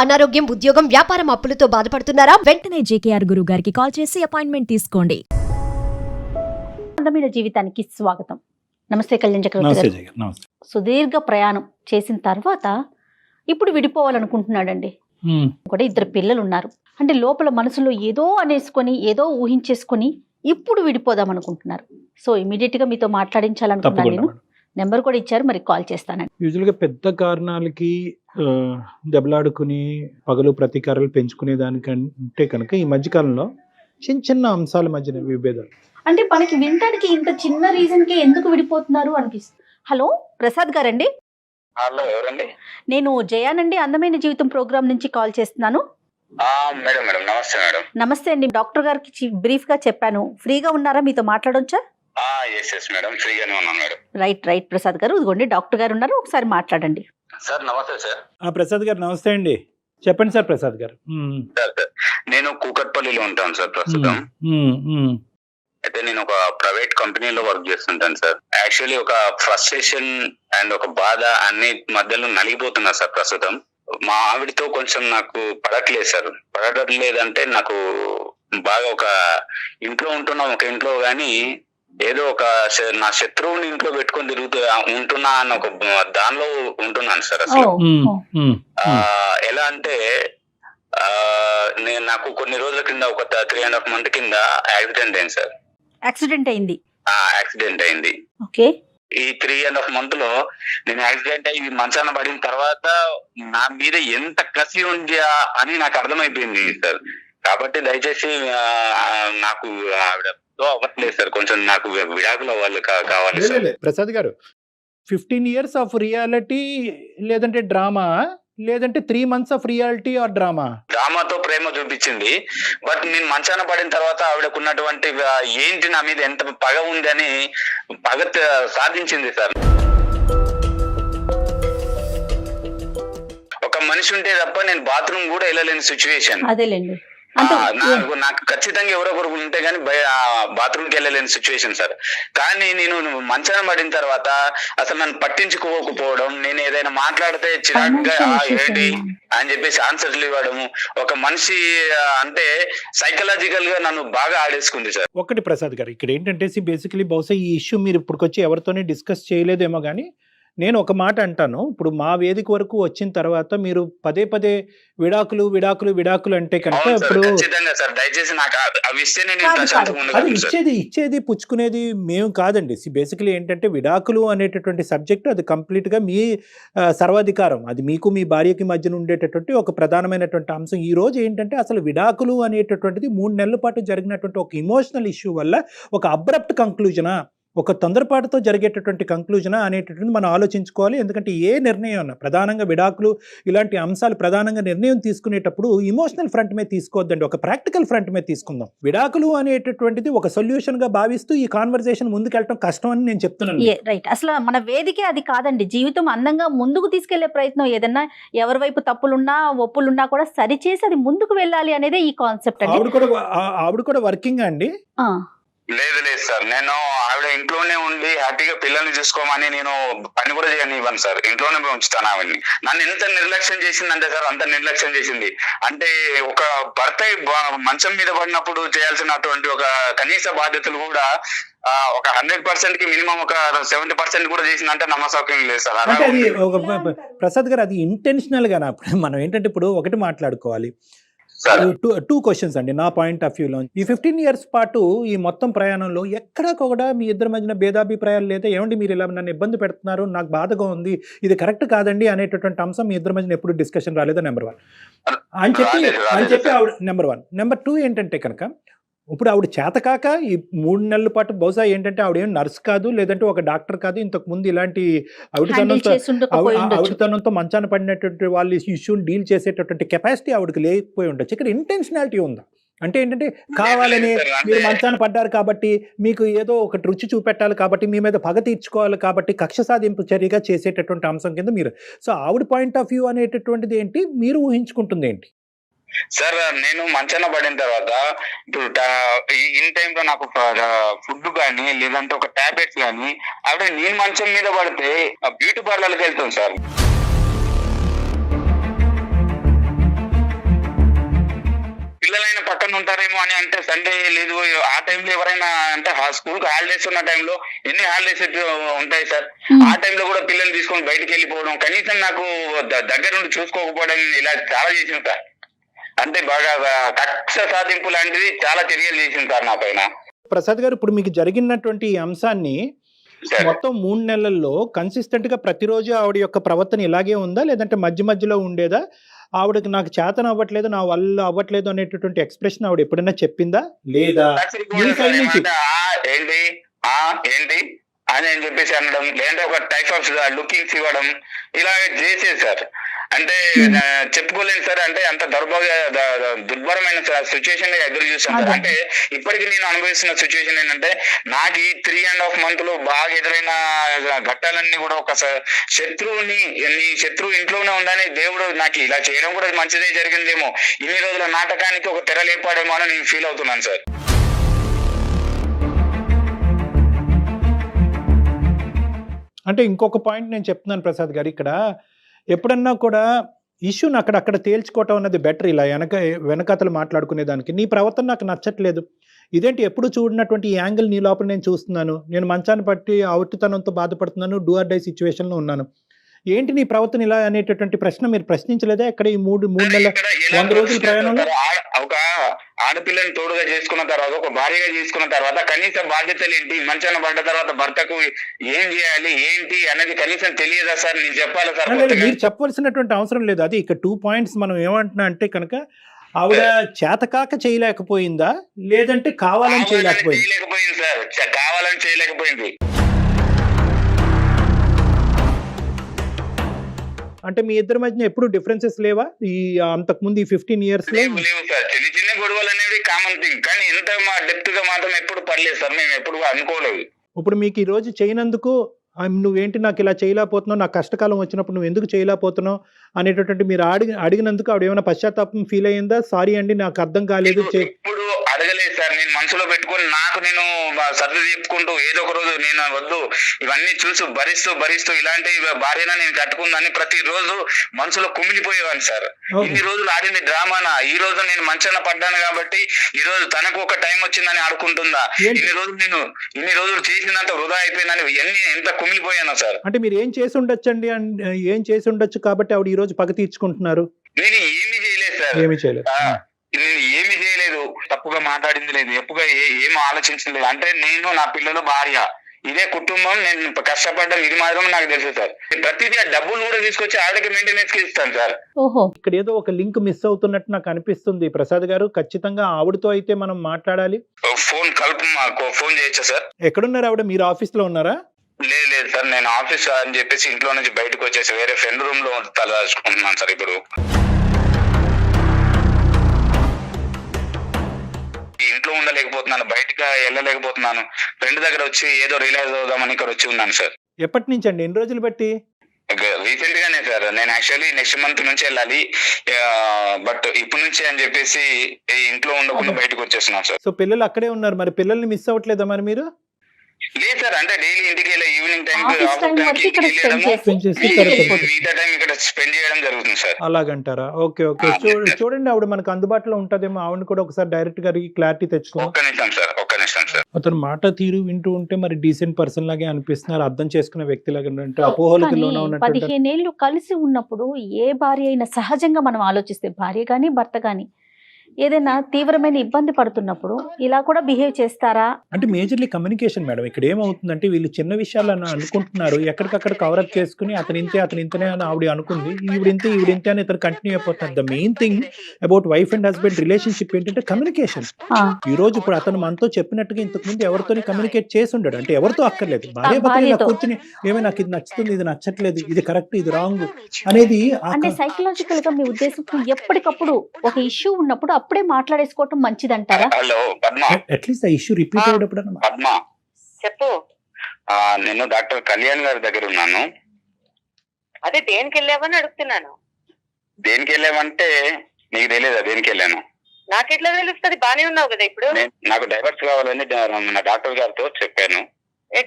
అనారోగ్యం, ఉద్యోగం, వ్యాపారం అప్పులతో బాధపడుతున్నారా? వెంటనే జేకేఆర్ గురువు గారికి కాల్ చేసి అపాయింట్మెంట్ తీసుకోండి. అందమైన జీవితానికి స్వాగతం. నమస్తే కళ్యాణ్ చక్రవర్తి గారు. సుదీర్ఘ ప్రయాణం చేసిన తర్వాత ఇప్పుడు విడిపోవాలనుకుంటున్నాడండి. కూడా 2 పిల్లలు ఉన్నారు. అంటే లోపల మనసులో ఏదో అనేసుకొని ఏదో ఊహించేసుకొని ఇప్పుడు విడిపోదాం అనుకుంటున్నారు. సో ఇమీడియట్ గా మీతో మాట్లాడించాలనుకున్నాను. నేను నెంబర్ కూడా ఇచ్చారు, మరి కాల్ చేస్తానండి. యూజువల్ గా పెద్ద కారణాలకి దెబ్బలాడుకుని పగలు ప్రతీకారాలు పెంచుకునే దానికంటే కనుక ఈ మధ్యకాలంలో చిన్న చిన్న అంశాల మధ్యన విభేదాలు. అంటే మనకి వినటానికి ఇంత చిన్న రీజన్ కి ఎందుకు విడిపోతున్నారు అనిపిస్తుంది. హలో ప్రసాద్ గారండి? హలో, ఎవరండి? నేను జయానండి, అందమైన జీవితం ప్రోగ్రామ్ నుంచి కాల్ చేస్తున్నాను. మేడం మేడం నమస్తే మేడం. నమస్తే అండి. డాక్టర్ గారికి బ్రీఫ్ గా చెప్పాను. ఫ్రీగా ఉన్నారా? మీతో మాట్లాడొచ్చా? ఎస్ మేడం, ఫ్రీగానే ఉన్నాను మేడం. రైట్ ప్రసాద్ గారు, ఇదిగోండి డాక్టర్ గారు ఉన్నారు, ఒకసారి మాట్లాడండి. సార్ నమస్తే సార్. ప్రసాద్ గారు నమస్తే అండి, చెప్పండి సార్. ప్రసాద్ గారు సార్ నేను కూకట్పల్లిలో ఉంటాను సార్ ప్రస్తుతం. అయితే నేను ఒక ప్రైవేట్ కంపెనీలో వర్క్ చేస్తుంటాను సార్. యాక్చువల్లీ ఒక ఫ్రస్ట్రేషన్ అండ్ ఒక బాధ అన్ని మధ్యలో నలిగిపోతున్నా సార్ ప్రస్తుతం. మా ఆవిడతో కొంచెం నాకు పడట్లేదు సార్. పడట్లేదంటే నాకు బాగా ఒక ఇంట్లో ఉంటున్నాం, ఒక ఇంట్లో గానీ ఏదో ఒక నా శత్రువుని ఇంట్లో పెట్టుకొని తిరుగుతూ ఉంటున్నా అన్న ఒక దానిలో ఉంటున్నాను సార్. అసలు ఎలా అంటే నాకు కొన్ని రోజుల కింద ఒక 3.5 months కింద యాక్సిడెంట్ అయింది సార్. యాక్సిడెంట్ అయింది. ఓకే. ఈ 3.5 months లో నేను యాక్సిడెంట్ అయ్యి మంచాన పడిన తర్వాత నా మీద ఎంత కసి ఉంది అని నాకు అర్థమైపోయింది సార్. కాబట్టి దయచేసి నాకు ఆవిడతో అవ్వట్లేదు సార్, కొంచెం నాకు విడాకులు అవ్వాలి కావాలి సార్. ప్రసాద్ గారు 15 years ఆఫ్ రియాలిటీ లేదంటే డ్రామా, లేదంటే 3 months of reality or drama? డ్రామాతో ప్రేమ చూపించింది. బట్ నేను మంచాన పడిన తర్వాత ఆవిడకున్నటువంటి ఏంటి నా మీద ఎంత పగ ఉంది అని పగ సాధించింది సార్. ఒక మనిషి ఉంటే తప్ప నేను బాత్రూమ్ కూడా వెళ్ళలేని సిచ్యువేషన్. అదేలేండి. నాకు ఖచ్చితంగా ఎవరొకరు ఉంటే గానీ బాత్రూమ్ కి వెళ్ళలేని సిచ్యువేషన్ సార్. కానీ నేను మంచాన పడిన తర్వాత అసలు నన్ను పట్టించుకోకపోవడం, నేను ఏదైనా మాట్లాడితే చిరాకుగా ఏంటి అని చెప్పేసి ఆన్సర్లు ఇవ్వడము, ఒక మనిషి అంటే సైకలాజికల్ గా నన్ను బాగా ఆడేసుకుంది సార్. ఒకటి ప్రసాద్ గారు, ఇక్కడ ఏంటంటే బేసికలీ బహుశా ఈ ఇష్యూ మీరు ఇప్పటికొచ్చి ఎవరితోనే డిస్కస్ చేయలేదేమో కానీ నేను ఒక మాట అంటాను. ఇప్పుడు మా వేదిక వరకు వచ్చిన తర్వాత మీరు పదే పదే విడాకులు అంటే కనుక ఇప్పుడు అది ఇచ్చేది పుచ్చుకునేది మేము కాదండి. బేసికలీ ఏంటంటే విడాకులు అనేటటువంటి సబ్జెక్టు అది కంప్లీట్ గా మీ సర్వాధికారం, అది మీకు మీ భార్యకి మధ్యన ఉండేటటువంటి ఒక ప్రధానమైనటువంటి అంశం. ఈ రోజు ఏంటంటే అసలు విడాకులు అనేటటువంటిది 3 నెలల పాటు జరిగినటువంటి ఒక ఇమోషనల్ ఇష్యూ వల్ల ఒక అబ్రప్ట్ కంక్లూజనా, ఒక తొందరపాటుతో జరిగేటటువంటి కంక్లూజనా అనేటటువంటి మనం ఆలోచించుకోవాలి. ఎందుకంటే ఏ నిర్ణయం అన్నా ప్రధానంగా విడాకులు ఇలాంటి అంశాలు ప్రధానంగా నిర్ణయం తీసుకునేటప్పుడు ఇమోషనల్ ఫ్రంట్ మీద తీసుకోవద్దండి, ఒక ప్రాక్టికల్ ఫ్రంట్ మీద తీసుకుందాం. విడాకులు అనేటటువంటిది ఒక సొల్యూషన్ గా భావిస్తూ ఈ కాన్వర్సేషన్ ముందుకెళ్ళడం కష్టం అని నేను చెప్తున్నాను. రైట్. అసలు మన వేదికే అది కాదండి. జీవితం అందంగా ముందుకు తీసుకెళ్లే ప్రయత్నం, ఏదన్నా ఎవరి వైపు తప్పులున్నా ఒప్పులున్నా కూడా సరిచేసి అది ముందుకు వెళ్ళాలి అనేదే ఈ కాన్సెప్ట్. ఆవిడ కూడా వర్కింగ్ అండి? లేదు సార్, నేను ఆవిడ ఇంట్లోనే ఉండి హ్యాపీగా పిల్లల్ని చూసుకోమని నేను పని కూడా చేయనివ్వను సార్. ఇంట్లోనే ఉంచుతాను ఆవిడ్ని. నన్ను ఎంత నిర్లక్ష్యం చేసిందంటే సార్, అంత నిర్లక్ష్యం చేసింది. అంటే ఒక భర్త మంచం మీద పడినప్పుడు చేయాల్సినటువంటి ఒక కనీస బాధ్యతలు కూడా ఒక 100% కి మినిమం ఒక 70% కూడా చేసిందంటే నమ్మసౌక్యం లేదు సార్. ప్రసాద్ గారు అది ఇంటెన్షనల్ గా మనం ఏంటంటే ఇప్పుడు ఒకటి మాట్లాడుకోవాలి. 2 questions అండి నా పాయింట్ ఆఫ్ వ్యూలో. ఈ 15 years పాటు ఈ మొత్తం ప్రయాణంలో ఎక్కడా కూడా మీ ఇద్దరి మధ్యన భేదాభిప్రాయాలు లేదా ఏమండి మీరు ఇలా నన్ను ఇబ్బంది పెడుతున్నారు, నాకు బాధగా ఉంది, ఇది కరెక్ట్ కాదండి అనేటటువంటి అంశం మీ ఇద్దరి మధ్యన ఎప్పుడు డిస్కషన్ రాలేదా? నెంబర్ 1 అని చెప్పి ఆవిడ. నెంబర్ 1. నెంబర్ 2 ఏంటంటే కనుక ఇప్పుడు ఆవిడ చేతకాక ఈ 3 నెలల పాటు బహుశా ఏంటంటే ఆవిడేం నర్స్ కాదు, లేదంటే ఒక డాక్టర్ కాదు, ఇంతకు ముందు ఇలాంటి ఆవిడతనంతో మంచాన పడినటువంటి వాళ్ళు ఇష్యూని డీల్ చేసేటటువంటి కెపాసిటీ ఆవిడకి లేకపోయి ఉండొచ్చు. ఇక్కడ ఇంటెన్షనాలిటీ ఉందా అంటే ఏంటంటే కావాలని మీరు మంచాన పడ్డారు కాబట్టి మీకు ఏదో ఒకటి రుచి చూపెట్టాలి కాబట్టి మీ మీద పగ తీర్చుకోవాలి కాబట్టి కక్ష సాధింపు చర్యగా చేసేటటువంటి అంశం కింద మీరు. సో ఆవిడ పాయింట్ ఆఫ్ వ్యూ అనేటటువంటిది ఏంటి, మీరు ఊహించుకుంటుంది ఏంటి? సార్ నేను మంచాన పడిన తర్వాత ఇప్పుడు ఇన్ టైమ్ లో నాకు ఫుడ్ కానీ లేదంటే ఒక టాబ్లెట్స్ కానీ ఆవిడ నేను మంచం మీద పడితే బ్యూటీ పార్లర్కి వెళ్తాం సార్. పక్కన ఉంటారేమో అని, అంటే సండే లేదు ఆ టైంలో ఎవరైనా అంటే స్కూల్ కి హాలిడేస్ ఉన్న టైంలో ఎన్ని హాలిడేస్ ఉంటాయి సార్, ఆ టైంలో కూడా పిల్లల్ని తీసుకొని బయటకు వెళ్ళిపోవడం, కనీసం నాకు దగ్గర నుండి చూసుకోకపోవడం, ఇలా చాలా చేసింది సార్. అంటే బాగా కక్ష సాధింపు లాంటిది చాలా చర్యలు చేసింది సార్ నా పైన. ప్రసాద్ గారు, ఇప్పుడు మీకు జరిగినటువంటి ఈ అంశాన్ని సార్ మొత్తం 3 నెలల్లో కన్సిస్టెంట్ గా ప్రతిరోజు ఆవిడ యొక్క ప్రవర్తన ఇలాగే ఉందా, లేదంటే మధ్య మధ్యలో ఉండేదా? ఆవిడకి నాకు చేతన అవ్వట్లేదు, నా వల్ల అవ్వట్లేదు అనేటటువంటి ఎక్స్ప్రెషన్ ఆవిడ ఎప్పుడైనా చెప్పిందా లేదా? మీ సైడ్ నుంచి ఏంటి ఏంటి అని చెప్పేసి అనడం, లేదంటే ఒక టైప్ ఆఫ్ లుకింగ్స్ ఇవ్వడం, ఇలా చేసేది సార్. అంటే చెప్పుకోలేను సార్, అంటే అంత దుర్భరమైన సిచ్యువేషన్ ఎదురు చూసాను సార్. అంటే ఇప్పటికి నేను అనుభవిస్తున్న సిచ్యువేషన్ ఏంటంటే, నాకు ఈ 3.5 months లో బాగా ఎదురైన ఘట్టాలన్నీ కూడా ఒక శత్రువుని, నీ శత్రువు ఇంట్లోనే ఉండని దేవుడు నాకు ఇలా చేయడం కూడా మంచిదే జరిగిందేమో, ఇన్ని రోజుల నాటకానికి ఒక తెర లేపాడేమో అని నేను ఫీల్ అవుతున్నాను సార్. అంటే ఇంకొక పాయింట్ నేను చెప్తున్నాను ప్రసాద్ గారు, ఇక్కడ ఎప్పుడన్నా కూడా ఇష్యూని అక్కడ తేల్చుకోవటం అన్నది బెటర్. ఇలా వెనకతలు మాట్లాడుకునే దానికి నీ ప్రవర్తన నాకు నచ్చట్లేదు, ఇదేంటి ఎప్పుడు చూడనటువంటి ఈ యాంగిల్ నీ లోపల నేను చూస్తున్నాను, నేను మంచాన్ని పట్టి అవుటితనంతో బాధపడుతున్నాను, డూ ఆర్ డై సిచ్యువేషన్లో ఉన్నాను, ఏంటి నీ ప్రవర్తన ఇలా అనేటటువంటి ప్రశ్న మీరు ప్రశ్నించలేదా ఇక్కడ ఈ 3 నెలల 100 రోజుల ప్రయాణంలో? ఒక ఆడపిల్లని తోడుగా చేసుకున్న తర్వాత, ఒక భార్యగా చేసుకున్న తర్వాత కనీస బాధ్యతలు ఏంటి, మంచాన పడ్డ తర్వాత భర్తకు ఏం చేయాలి ఏంటి అనేది కనీసం తెలియదా సార్? నేను చెప్పాలి సార్? మీరు చెప్పవలసినటువంటి అవసరం లేదు. అది ఇక్కడ 2 points మనం ఏమంటున్నా అంటే కనుక, ఆవిడ చేతకాక చేయలేకపోయిందా, లేదంటే కావాలని చేయలేకపోయింది సార్, కావాలని చేయలేకపోయింది. అంటే మీ ఇద్దరి మధ్య ఎప్పుడు డిఫరెన్సెస్ లేవా ఈ అంతకుముందు ఈ 15 years లో? లేవు సార్, చిన్న చిన్న గొడవలు అనేవి కామన్ థింగ్, కానీ ఇంత డెప్త్ గా మాత్రం ఎప్పుడు పర్లేదు సార్, మేము ఎప్పుడు అనుకోలేదు. ఇప్పుడు మీకు ఈ రోజు చేయనందుకు నువ్వేంటి నాకు ఇలా చేయలేకపోతున్నావు, నాకు కష్టకాలం వచ్చినప్పుడు నువ్వు ఎందుకు చేయలేకపోతున్నావు అనేటటువంటి మీరు అడిగినందుకు ఆవిడ ఏమైనా పశ్చాత్తాపం ఫీల్ అయ్యిందా? సారీ అండి నాకు అర్థం కాలేదు. ఇప్పుడు అడగలేదు సార్, నేను మనసులో పెట్టుకుని నాకు నేను సర్ది చెప్పుకుంటూ ఏదో ఒక రోజు నేను వద్దు ఇవన్నీ చూసి భరిస్తూ ఇలాంటి భార్యన నేను కట్టుకుందని ప్రతి రోజు మనసులో కుమిలిపోయేవాడిని సార్. ఇన్ని రోజులు ఆడింది డ్రామానా, ఈ రోజు నేను మంచాన పడ్డాను కాబట్టి ఈ రోజు తనకు ఒక టైం వచ్చిందని ఆడుకుంటుందా, ఇన్ని రోజులు చేసినంత వృధా అయిపోయిందని ఎంత కుమిలిపోయాను సార్. అంటే మీరు ఏం చేసి ఉండొచ్చండి, ఏం చేసి ఉండొచ్చు కాబట్టి ఆవిడ ఈ రోజు పగ తీర్చుకుంటున్నారు? నేను ఏమీ చేయలేదు సార్, నేను ఏమి చేయలేదు, తప్పుగా మాట్లాడింది లేదు, ఎప్పుగా ఏం ఆలోచించలేదు. అంటే నేను, నా పిల్లలు, భార్య, ఇదే కుటుంబం, నేను కష్టపడ్డం ఇది మాత్రం నాకు తెలుసు సార్. ప్రతిదీ ఆ డబ్బులు కూడా తీసుకొచ్చి ఆవిడకి మెయింటెనెన్స్ కి ఇస్తాను సార్. ఇక్కడ ఏదో ఒక లింక్ మిస్ అవుతున్నట్టు నాకు అనిపిస్తుంది ప్రసాద్ గారు. ఖచ్చితంగా ఆవిడతో అయితే మనం మాట్లాడాలి. ఫోన్ చేయొచ్చా సార్? ఎక్కడున్నారు ఆవిడ? మీరు ఆఫీస్ లో ఉన్నారా? లేదు సార్, నేను ఆఫీస్ అని చెప్పేసి ఇంట్లో నుంచి బయటకు వచ్చేసి వేరే ఫ్రెండ్ రూమ్ లో తలదాచుకుంటున్నాను సార్. ఇప్పుడు ఇంట్లో ఉండలేకపోతున్నాను, బయటకు వెళ్ళలేకపోతున్నాను, ఫ్రెండ్ దగ్గర వచ్చి ఏదో రిలాక్స్ అవుదామని ఇక్కడ వచ్చి ఉన్నాను సార్. ఎప్పటి నుంచి అండి, ఎన్ని రోజులు బట్టి? రీసెంట్ గానే సార్, నేను యాక్చువల్లీ నెక్స్ట్ మంత్ నుంచి వెళ్ళాలి, బట్ ఇప్పటి నుంచి అని చెప్పేసి ఇంట్లో ఉండకుండా బయటకు వచ్చేస్తున్నాను సార్. సో పిల్లలు అక్కడే ఉన్నారు, మరి పిల్లల్ని మిస్ అవ్వట్లేదా మరి మీరు? లేదు సార్, అంటే డైలీ ఇంటికి వెళ్ళి ఈవినింగ్ టైం మిగతా టైం ఇక్కడ స్పెండ్ చేయడం జరుగుతుంది సార్. అలాగంటారా? ఓకే ఓకే, చూడండి ఆవిడ మనకు అందుబాటులో ఉంటదేమో, ఆవిడ కూడా ఒకసారి డైరెక్ట్ గా క్లారిటీ తెచ్చుకో. ఒక్క నిమిషం సార్. అతను మాట తీరు వింటూ ఉంటే మరి డీసెంట్ పర్సన్ లాగే అనిపిస్తున్నారు, అర్థం చేసుకునే వ్యక్తి లాగా. అపోహలకు లోన ఉన్నట్టు. 15 ఏళ్ళు కలిసి ఉన్నప్పుడు ఏ భార్య అయినా సహజంగా మనం ఆలోచిస్తే, భార్య కానీ భర్త కానీ ఏదైనా తీవ్రమైన ఇబ్బంది పడుతున్నప్పుడు ఇలా కూడా బిహేవ్ చేస్తారా? అంటే మేజర్లీ కమ్యూనికేషన్ మేడం. ఇక్కడ ఏమవుతుందంటే వీళ్ళు చిన్న విషయాలను అనుకుంటున్నారు, ఎక్కడికక్కడ కవరప్ చేసుకుని అతను ఇంతే అని ఆవిడ అనుకుంది, ఈవిడింతే అని ఇతను కంటిన్యూ అయిపోతున్నారు. The main thing about wife and husband relationship ఏంటంటే కమ్యూనికేషన్. ఈ రోజు ఇప్పుడు అతను మనతో చెప్పినట్టుగా ఇంతకు ముందు ఎవరితో కమ్యూనికేట్ చేసి ఉండడు, అంటే ఎవరితో అక్కర్లేదు, భార్య భర్త కూర్చుని ఏమైనా నాకు ఇది నచ్చుతుంది, ఇది నచ్చట్లేదు, ఇది కరెక్ట్, ఇది రాంగ్ అనేది. అంటే సైకలాజికల్ గా మీ ఉద్దేశం ఎప్పటికప్పుడు ఒక ఇష్యూ ఉన్నప్పుడు అప్పుడే మాట్లాడేసుకోవటం మంచిదంటారా? హలో పద్మ, అట్లీస్ట్ ఆ ఇష్యూ రిపీట్ అయ్యేటప్పుడు. పద్మ చెప్పు. నేను డాక్టర్ కళ్యాణ్ గారి దగ్గర ఉన్నాను. అదే దేనికి వెళ్ళావని అడుగుతున్నాను. దేనికి వెళ్ళావంటే నీకు తెలియదా దేనికి వెళ్ళాను? నాకెట్లా తెలుస్తుంది? బానే ఉన్నావు కదా ఇప్పుడు. నాకు డైవర్స్ కావాలని నా డాక్టర్ గారితో చెప్పాను.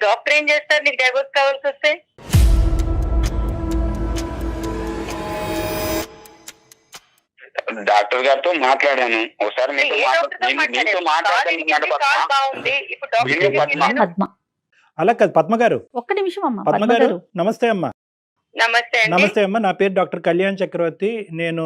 డాక్టర్ ఏం చేస్తారు నీకు డైవర్స్ కావాల్సి వస్తే? డాక్టర్ గారితో మాట్లాడాను ఒకసారి మీతో ఏ డాక్టర్తో మీతో మాట్లాడారు? కాల్ బాగుంది ఇప్పుడు డాక్టర్ వీడియో దగ్గరికి పద్మ. వెళ్ళాను. పద్మ అలా కాదు పద్మ గారు. ఒక్క నిమిషం అమ్మ. పద్మ పద్మ గారు గారు నమస్తే అమ్మా. నమస్తే అండి. నమస్తే అమ్మ, నా పేరు డాక్టర్ కళ్యాణ్ చక్రవర్తి. నేను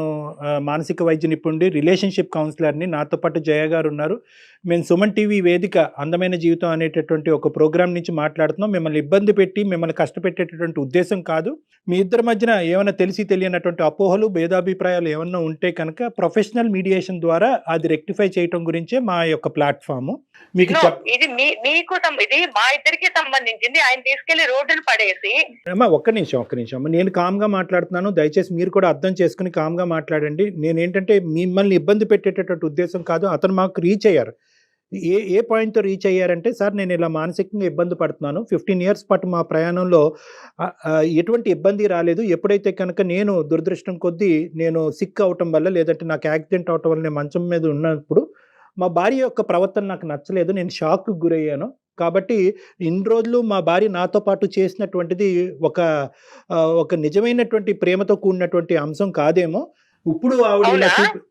మానసిక వైద్య నిపుణుడి, రిలేషన్షిప్ కౌన్సిలర్ని. నాతో పాటు జయ గారు ఉన్నారు. మేము సుమన్ టీవీ వేదిక అందమైన జీవితం అనేటటువంటి ఒక ప్రోగ్రాం నుంచి మాట్లాడుతున్నాం. మిమ్మల్ని ఇబ్బంది పెట్టి మిమ్మల్ని కష్టపెట్టేటటువంటి ఉద్దేశం కాదు. మీ ఇద్దరి మధ్యన ఏమైనా తెలిసి తెలియనటువంటి అపోహలు, భేదాభిప్రాయాలు ఏమన్నా ఉంటే కనుక ప్రొఫెషనల్ మీడియేషన్ ద్వారా అది రెక్టిఫై చేయటం గురించే మా యొక్క ప్లాట్ఫామ్. మీకు No, ఇది మీకు ఇది మా ఇద్దరికి సంబంధించింది. ఆయన తీసుకెళ్లి రోడ్డును పడేసి అమ్మా ఒక్క నిమిషం అమ్మ, నేను కామ్గా మాట్లాడుతున్నాను. దయచేసి మీరు కూడా అర్థం చేసుకుని కామ్గా మాట్లాడండి. నేనేంటంటే మిమ్మల్ని ఇబ్బంది పెట్టేటటువంటి ఉద్దేశం కాదు. అతను మాకు రీచ్ అయ్యారు. ఏ పాయింట్తో రీచ్ అయ్యారంటే, సార్ నేను ఇలా మానసికంగా ఇబ్బంది పడుతున్నాను. 15 years పాటు మా ప్రయాణంలో ఎటువంటి ఇబ్బంది రాలేదు. ఎప్పుడైతే కనుక నేను దురదృష్టం కొద్దీ నేను సిక్ అవటం వల్ల, లేదంటే నాకు యాక్సిడెంట్ అవటం వల్ల నేను మంచం మీద ఉన్నప్పుడు మా భార్య యొక్క ప్రవర్తన నాకు నచ్చలేదు. నేను షాక్కి గురయ్యాను. కాబట్టి ఇన్ని రోజులు మా భార్య నాతో పాటు చేసినటువంటిది ఒక నిజమైనటువంటి ప్రేమతో కూడినటువంటి అంశం కాదేమో. ఇప్పుడు ఆవిడ ఇలా అవునా?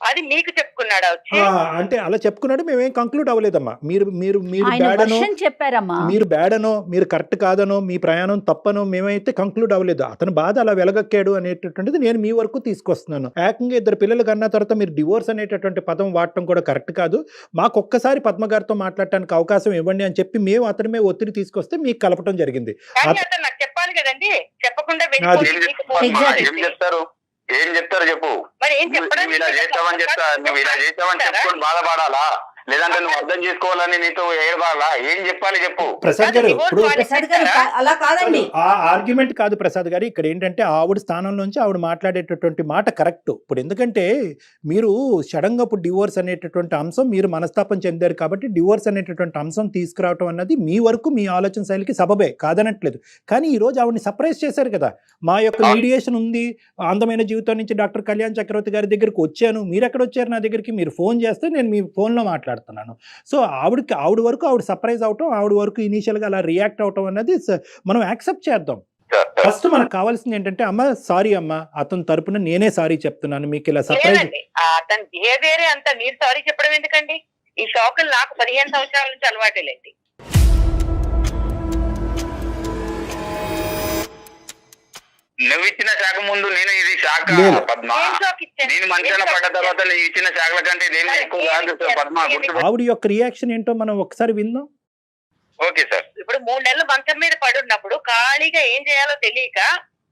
అది మీకు చెప్పుకున్నాడా వచ్చి? అంటే అలా చెప్పుకున్నాడు. మేమేం కంక్లూడ్ అవ్వలేదమ్మా. మీరు ఆయన బ్యాడనో, వర్షన్ చెప్పారమ్మా. మీరు బ్యాడనో, మీరు కరెక్ట్ కాదనో, మీ ప్రయాణం తప్పనో మేమైతే కంక్లూడ్ అవ్వలేదు. అతను బాధ అలా వెలగక్కాడు అనేటటువంటిది నేను మీ వరకు తీసుకొస్తున్నాను. ఏకంగా 2 పిల్లలు కన్నా తర్వాత మీరు డివోర్స్ అనేటటువంటి పదం వాడటం కూడా కరెక్ట్ కాదు. మాకు ఒక్కసారి పద్మ గారితో మాట్లాడటానికి అవకాశం ఇవ్వండి అని చెప్పి మేము అతని మీద ఒత్తిడి తీసుకొస్తే మీకు కలపటం జరిగింది. కానీ అతను నాకు చెప్పాలి కదండి. చెప్పకుండా ఏం చెప్తారు చెప్పు. మరి ఏం నువ్వు ఇలా చేస్తావని నువ్వు ఇలా చేస్తావని చెప్పుకొని బాధపడాలా, లేదంటే నువ్వు అర్థం చేసుకోవాలని నీతో ఏడవాలా? ఏం చెప్పాలి చెప్పు. ప్రసాద్ గారు, ఇప్పుడు అలా కాదండి. ఆ ఆర్గ్యుమెంట్ కాదు ప్రసాద్ గారు. ఇక్కడ ఏంటంటే ఆవిడ స్థానంలోంచి ఆవిడ మాట్లాడేటటువంటి మాట కరెక్ట్. ఇప్పుడు ఎందుకంటే మీరు సడన్గా ఇప్పుడు డివోర్స్ అనేటటువంటి అంశం, మీరు మనస్తాపం చెందారు కాబట్టి డివోర్స్ అనేటటువంటి అంశం తీసుకురావటం అన్నది మీ వరకు మీ ఆలోచన శైలికి సబబే, కాదనట్లేదు. కానీ ఈ రోజు ఆవిడని సర్ప్రైజ్ చేశారు కదా. మా యొక్క మీడియేషన్ ఉంది, అందమైన జీవితం నుంచి డాక్టర్ కళ్యాణ్ చక్రవర్తి గారి దగ్గరికి వచ్చాను. మీరు ఎక్కడ వచ్చారు నా దగ్గరికి? మీరు ఫోన్ చేస్తే నేను మీ ఫోన్లో మాట్లాడుతున్నాను. సో ఆవిడ వరకు ఆవిడ సర్ప్రైజ్ అవటం, ఆవిడ వరకు ఇనీషియల్గా అలా రియాక్ట్ అవటం అన్నది మనం యాక్సెప్ట్ చేద్దాం. ఫస్ట్ మనకు కావాల్సింది ఏంటంటే, అమ్మ సారీ అమ్మ, అతని తరపున నేనే సారీ చెప్తున్నాను, మీకు ఇలా సర్ప్రైజ్. అతను బిహేవియర్ అంత మీరు సారీ చెప్పడం ఎందుకండి? ఈ షాకులు నాకు 15 సంవత్సరాల నుంచి అలవాటేలేండి. నువ్వు ఇచ్చిన శాఖ ముందు నేను ఇది శాఖ పద్మ. నేను మంచాన పడ్డ తర్వాత నువ్వు ఇచ్చిన శాఖల కంటే నేను ఎక్కువ కాదు పద్మ. ఆవిడ యొక్క రియాక్షన్ ఏంటో మనం ఒకసారి విందాం. Okay sir. ఇప్పుడు 3 నెలలు మంచం మీద పడున్నప్పుడు ఖాళీగా ఏం చేయాలో తెలియక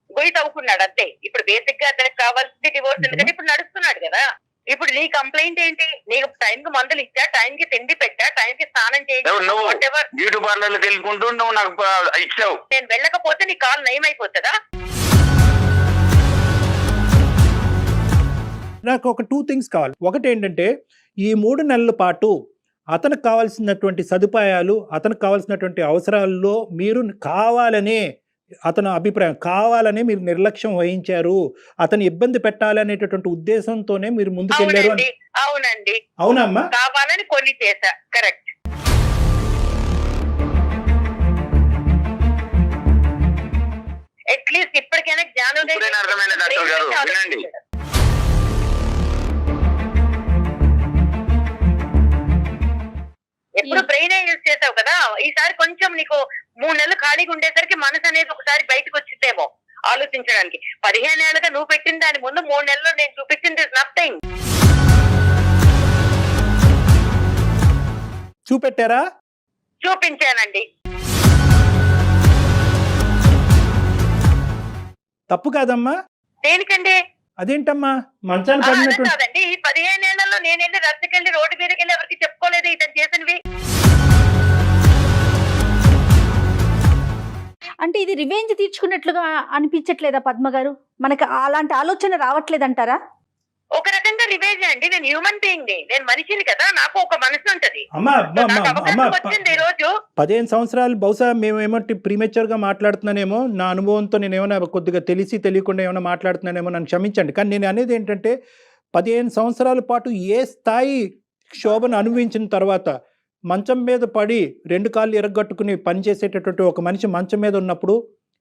గొయ్యి తవ్వుకున్నాడు అంతే. ఇప్పుడు బేసిక్ గా అతనికి కావాల్సింది డివోర్స్, ఎందుకంటే ఇప్పుడు నడుస్తున్నాడు కదా. ఇప్పుడు నీ కంప్లైంట్ ఏంటి? నీకు టైం కి మందులు ఇచ్చా, టైం కి తిండి పెట్టా, టైం కి స్నానం చేయించా, బ్యూటీ పార్లర్కి వెళ్ళుకుంటూ నువ్వు నాకు ఇచ్చావు. నేను వెళ్ళకపోతే నీ కాలు నయమైపోతుందా? నాకు ఒక 2 things కావాలి. ఒకటి ఏంటంటే, ఈ 3 నెలల పాటు అతనికి కావాల్సినటువంటి సదుపాయాలు, అతనికి కావాల్సినటువంటి అవసరాల్లో మీరు కావాలనే, అతని అభిప్రాయం కావాలనే మీరు నిర్లక్ష్యం వహించారు, అతను ఇబ్బంది పెట్టాలనేటటువంటి ఉద్దేశంతోనే మీరు ముందుకెళ్ళారు. అవునండి. అవునమ్మా? కావాలని కొన్ని చేశా. కరెక్ట్. అట్లీస్ట్ ఇప్పటికైనా జ్ఞానోదయం అర్థమైన డాక్టర్ గారు వినండి. ఎప్పుడు బ్రెయిన్ యూజ్ చేసావు కదా, ఈసారి కొంచెం నీకు 3 నెలలు ఖాళీగా ఉండేసరికి మనసు అనేది ఒకసారి బయటకు వచ్చిందేమో ఆలోచించడానికి. 15 ఏళ్ళుగా నువ్వు పెట్టిన దాని ముందు 3 నెలలు నేను చూపించింది నథింగ్. చూపెట్టారా? చూపించానండి. తప్పు కాదమ్మా. దేనికండి? అదేంటమ్మా మంచాన్ని పడినటువంటి? కాదండి, ఈ 15 ఏళ్లలో నేను వెళ్ళి రద్దకెళ్ళి రోడ్డు మీదకి వెళ్ళి ఎవరికి చెప్పుకోలేదు ఇతను చేసినవి. అంటే ఇది రివెంజ్ తీర్చుకున్నట్లుగా అనిపించట్లేదా పద్మ గారు? మనకి అలాంటి ఆలోచన రావట్లేదంటారా? ఒక రకంగా రివేజ్ అండి. నేను హ్యూమన్ బీయింగ్ ని, నేను మనిషిని కదా, నాకు ఒక మనసు ఉంటది. వచ్చింది ఈ రోజు 15 సంవత్సరాలు బహుశా మేమేమో ప్రీమెచ్యూర్ గా మాట్లాడుతున్నానేమో, నా అనుభవంతో నేను ఏమైనా కొద్దిగా తెలిసి తెలియకుండా ఏమైనా మాట్లాడుతున్నానేమో, నన్ను క్షమించండి. కానీ నేను అనేది ఏంటంటే, 15 సంవత్సరాల పాటు ఏ స్థాయి క్షోభను అనుభవించిన తర్వాత మంచం మీద పడి 2 కాళ్ళు ఎరగొట్టుకుని పనిచేసేటటువంటి ఒక మనిషి మంచం మీద ఉన్నప్పుడు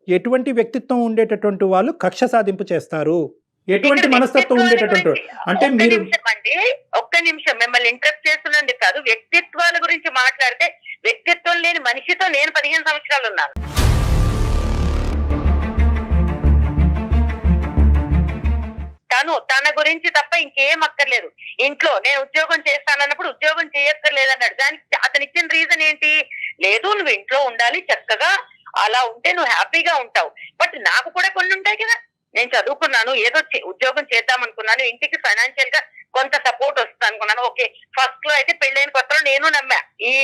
ఎటువంటి వ్యక్తిత్వం ఉండేటటువంటి వాళ్ళు కక్ష సాధింపు చేస్తారు? ఎటువంటి ఇక్కడ మనస్తత్వం వ్యక్తిత్వాల ఉండేటటువంటి గురించి అంటే ఒక్క మీరు నిమిషం అండి, ఒక్క నిమిషం మిమ్మల్ని ఇంట్రెస్ట్ చేస్తున్నందుకు కాదు, వ్యక్తిత్వాల గురించి మాట్లాడితే వ్యక్తిత్వం లేని మనిషితో నేను 15 సంవత్సరాలు ఉన్నాను. తన గురించి తప్ప ఇంకేం అక్కర్లేదు. ఇంట్లో నేను ఉద్యోగం చేస్తానన్నప్పుడు ఉద్యోగం చేయక్కర్లేదు అన్నాడు. దానికి అతను ఇచ్చిన రీజన్ ఏంటి? లేదు నువ్వు ఇంట్లో ఉండాలి చక్కగా, అలా ఉంటే నువ్వు హ్యాపీగా ఉంటావు. బట్ నాకు కూడా కొన్ని ఉంటాయి కదా, నేను చదువుకున్నాను, ఏదో ఉద్యోగం చేద్దాం అనుకున్నాను, ఇంటికి ఫైనాన్షియల్ గా కొంత సపోర్ట్ వస్తుంది అనుకున్నాను. ఓకే, ఫస్ట్ లో అయితే పెళ్ళైన కొత్తలో నేను నమ్మా ఈ